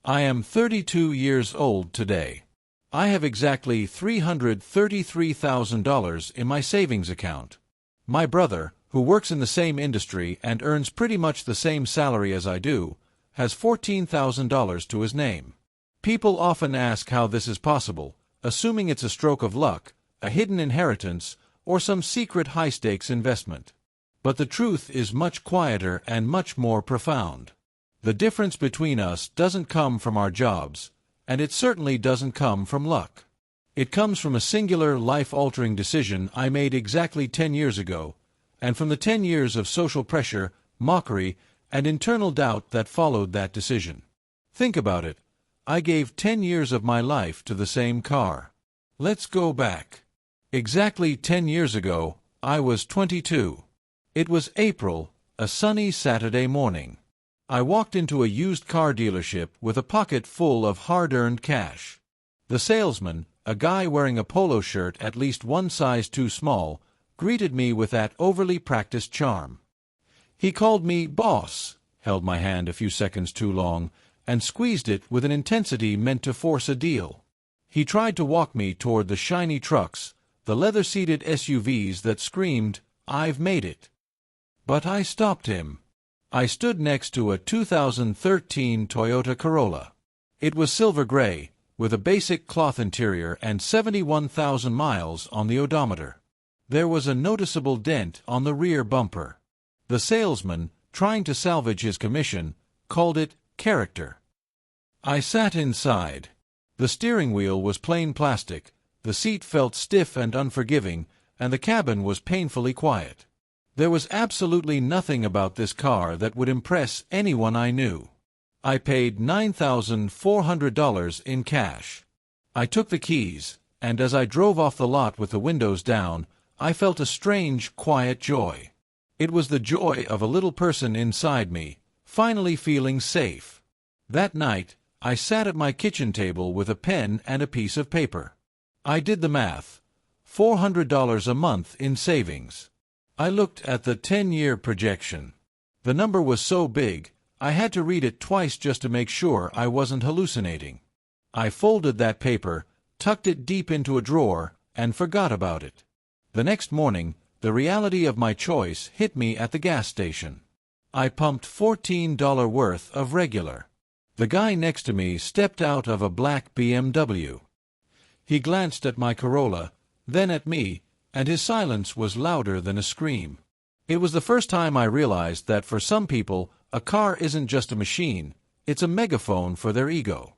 I am 32 years old today. I have exactly $333,000 in my savings account. My brother, who works in the same industry and earns pretty much the same salary as I do, has $14,000 to his name. People often ask how this is possible, assuming it's a stroke of luck, a hidden inheritance, or some secret high-stakes investment. But the truth is much quieter and much more profound. The difference between us doesn't come from our jobs, and it certainly doesn't come from luck. It comes from a singular, life-altering decision I made exactly 10 years ago, and from the 10 years of social pressure, mockery, and internal doubt that followed that decision. Think about it. I gave 10 years of my life to the same car. Let's go back. Exactly 10 years ago, I was 22. It was April, a sunny Saturday morning. I walked into a used car dealership with a pocket full of hard-earned cash. The salesman, a guy wearing a polo shirt at least one size too small, greeted me with that overly practiced charm. He called me boss, held my hand a few seconds too long, and squeezed it with an intensity meant to force a deal. He tried to walk me toward the shiny trucks, the leather-seated SUVs that screamed, "I've made it." But I stopped him. I stood next to a 2013 Toyota Corolla. It was silver gray, with a basic cloth interior and 71,000 miles on the odometer. There was a noticeable dent on the rear bumper. The salesman, trying to salvage his commission, called it character. I sat inside. The steering wheel was plain plastic, the seat felt stiff and unforgiving, and the cabin was painfully quiet. There was absolutely nothing about this car that would impress anyone I knew. I paid $9,400 in cash. I took the keys, and as I drove off the lot with the windows down, I felt a strange, quiet joy. It was the joy of a little person inside me, finally feeling safe. That night, I sat at my kitchen table with a pen and a piece of paper. I did the math. $400 a month in savings. I looked at the 10-year projection. The number was so big, I had to read it twice just to make sure I wasn't hallucinating. I folded that paper, tucked it deep into a drawer, and forgot about it. The next morning, the reality of my choice hit me at the gas station. I pumped $14 worth of regular. The guy next to me stepped out of a black BMW. He glanced at my Corolla, then at me, and his silence was louder than a scream. It was the first time I realized that for some people, a car isn't just a machine, it's a megaphone for their ego.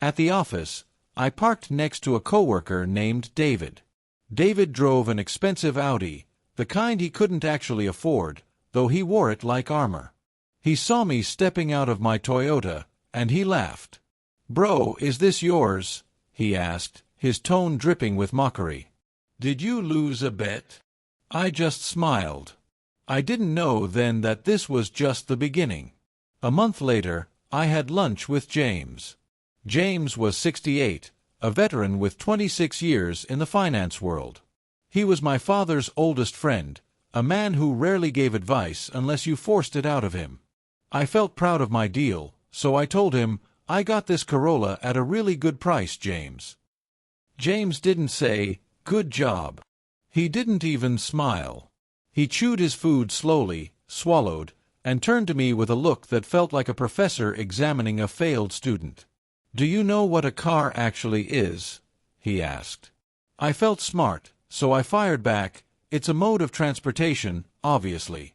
At the office, I parked next to a coworker named David. David drove an expensive Audi, the kind he couldn't actually afford, though he wore it like armor. He saw me stepping out of my Toyota, and he laughed. "Bro, is this yours?" he asked, his tone dripping with mockery. "Did you lose a bet?" I just smiled. I didn't know then that this was just the beginning. A month later, I had lunch with James. James was 68, a veteran with 26 years in the finance world. He was my father's oldest friend, a man who rarely gave advice unless you forced it out of him. I felt proud of my deal, so I told him, "I got this Corolla at a really good price, James." James didn't say, "Good job." He didn't even smile. He chewed his food slowly, swallowed, and turned to me with a look that felt like a professor examining a failed student. "Do you know what a car actually is?" he asked. I felt smart, so I fired back, "It's a mode of transportation, obviously."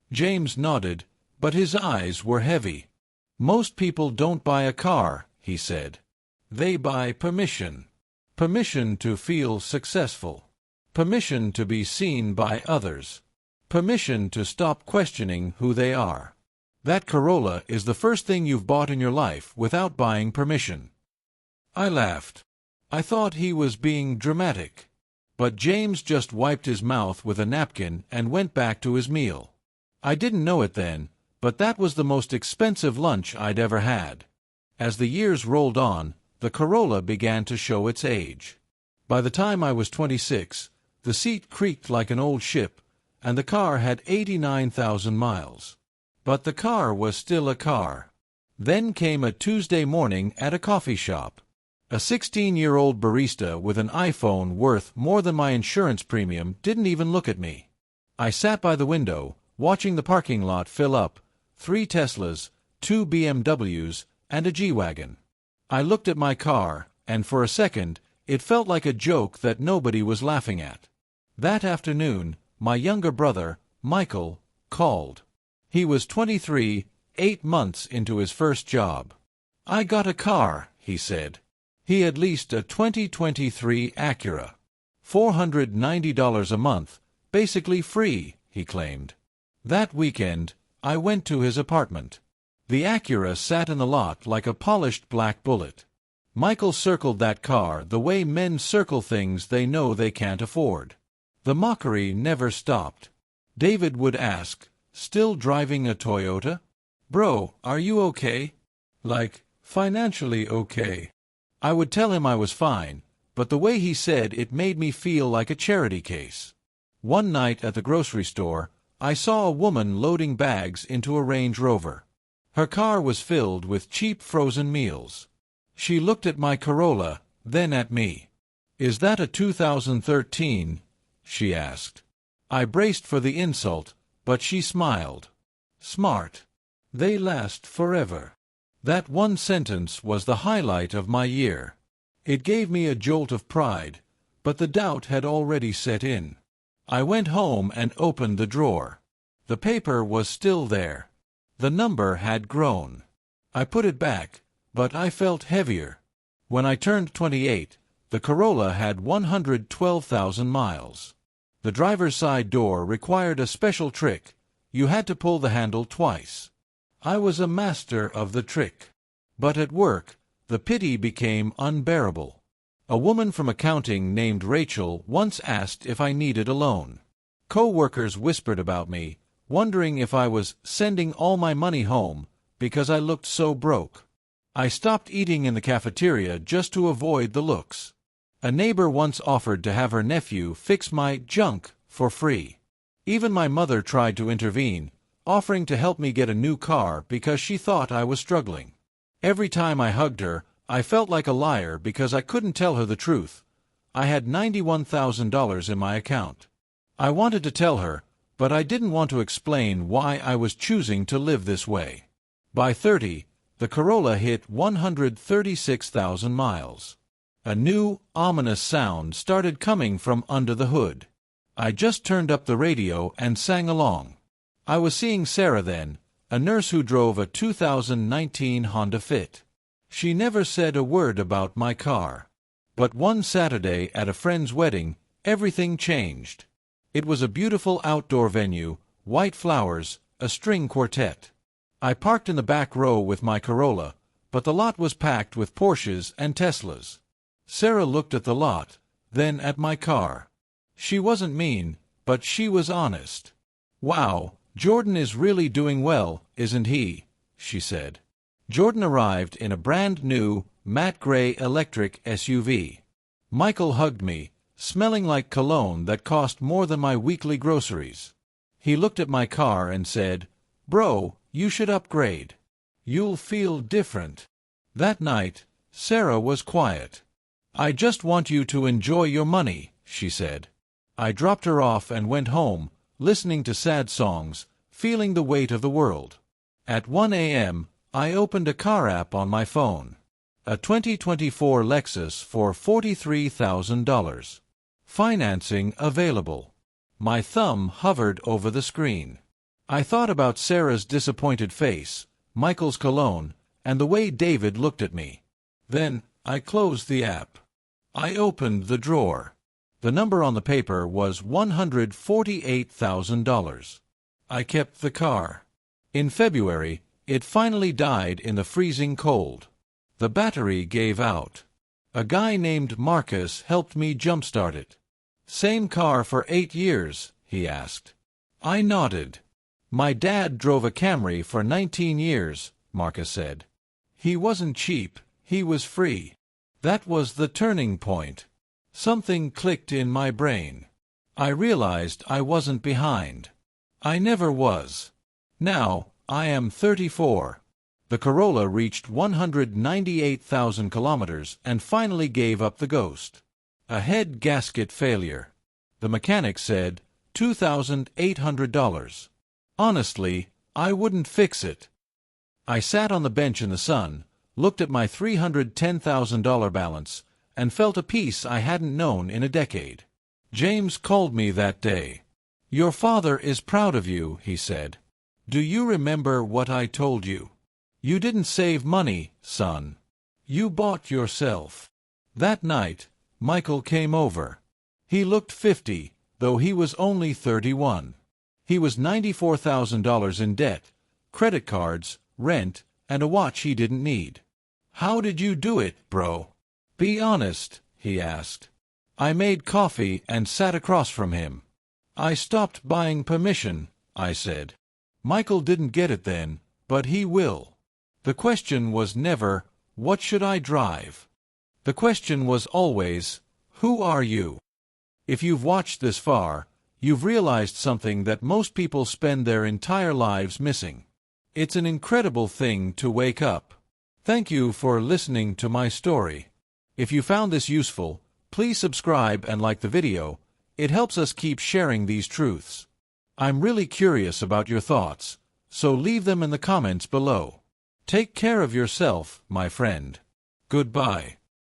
James nodded, but his eyes were heavy. "Most people don't buy a car," he said. "They buy permission. Permission to feel successful. Permission to be seen by others. Permission to stop questioning who they are. That Corolla is the first thing you've bought in your life without buying permission." I laughed. I thought he was being dramatic. But James just wiped his mouth with a napkin and went back to his meal. I didn't know it then, but that was the most expensive lunch I'd ever had. As the years rolled on, the Corolla began to show its age. By the time I was 26, the seat creaked like an old ship, and the car had 89,000 miles. But the car was still a car. Then came a Tuesday morning at a coffee shop. A 16-year-old barista with an iPhone worth more than my insurance premium didn't even look at me. I sat by the window, watching the parking lot fill up, 3 Teslas, 2 BMWs, and a G-Wagon. I looked at my car, and for a second, it felt like a joke that nobody was laughing at. That afternoon, my younger brother, Michael, called. He was 23, 8 months into his first job. "I got a car," he said. He had leased a 2023 Acura. $490 a month, basically free, he claimed. That weekend, I went to his apartment. The Acura sat in the lot like a polished black bullet. Michael circled that car the way men circle things they know they can't afford. The mockery never stopped. David would ask, "Still driving a Toyota? Bro, are you okay? Like, financially okay?" I would tell him I was fine, but the way he said it made me feel like a charity case. One night at the grocery store, I saw a woman loading bags into a Range Rover. Her car was filled with cheap frozen meals. She looked at my Corolla, then at me. "Is that a 2013? She asked. I braced for the insult, but she smiled. "Smart. They last forever." That one sentence was the highlight of my year. It gave me a jolt of pride, but the doubt had already set in. I went home and opened the drawer. The paper was still there. The number had grown. I put it back, but I felt heavier. When I turned 28, the Corolla had 112,000 miles. The driver's side door required a special trick. You had to pull the handle twice. I was a master of the trick. But at work, the pity became unbearable. A woman from accounting named Rachel once asked if I needed a loan. Co-workers whispered about me, wondering if I was sending all my money home because I looked so broke. I stopped eating in the cafeteria just to avoid the looks. A neighbor once offered to have her nephew fix my junk for free. Even my mother tried to intervene, offering to help me get a new car because she thought I was struggling. Every time I hugged her, I felt like a liar because I couldn't tell her the truth. I had $91,000 in my account. I wanted to tell her, but I didn't want to explain why I was choosing to live this way. By 30, the Corolla hit 136,000 miles. A new, ominous sound started coming from under the hood. I just turned up the radio and sang along. I was seeing Sarah then, a nurse who drove a 2019 Honda Fit. She never said a word about my car. But one Saturday at a friend's wedding, everything changed. It was a beautiful outdoor venue, white flowers, a string quartet. I parked in the back row with my Corolla, but the lot was packed with Porsches and Teslas. Sarah looked at the lot, then at my car. She wasn't mean, but she was honest. "Wow, Jordan is really doing well, isn't he?" she said. Jordan arrived in a brand-new, matte gray electric SUV. Michael hugged me, smelling like cologne that cost more than my weekly groceries. He looked at my car and said, "Bro, you should upgrade. You'll feel different." That night, Sarah was quiet. "I just want you to enjoy your money," she said. I dropped her off and went home, listening to sad songs, feeling the weight of the world. At 1 a.m., I opened a car app on my phone. A 2024 Lexus for $43,000. Financing available. My thumb hovered over the screen. I thought about Sarah's disappointed face, Michael's cologne, and the way David looked at me. Then, I closed the app. I opened the drawer. The number on the paper was $148,000. I kept the car. In February, it finally died in the freezing cold. The battery gave out. A guy named Marcus helped me jumpstart it. "Same car for 8 years?" he asked. I nodded. "My dad drove a Camry for 19 years, Marcus said. "He wasn't cheap, he was free." That was the turning point. Something clicked in my brain. I realized I wasn't behind. I never was. Now, I am 34. The The Corolla reached 198,000 kilometers and finally gave up the ghost. A head gasket failure. The mechanic said, $2,800. Honestly, I wouldn't fix it. I sat on the bench in the sun, looked at my $310,000 balance, and felt a peace I hadn't known in a decade. James called me that day. "Your father is proud of you," he said. "Do you remember what I told you? You didn't save money, son. You bought yourself." That night, Michael came over. He looked 50, though he was only 31. He was $94,000 in debt, credit cards, rent, and a watch he didn't need. "How did you do it, bro? Be honest," he asked. I made coffee and sat across from him. "I stopped buying permission," I said. Michael didn't get it then, but he will. The question was never, "What should I drive?" The question was always, "Who are you?" If you've watched this far, you've realized something that most people spend their entire lives missing. It's an incredible thing to wake up. Thank you for listening to my story. If you found this useful, please subscribe and like the video. It helps us keep sharing these truths. I'm really curious about your thoughts, so leave them in the comments below. Take care of yourself, my friend. Goodbye.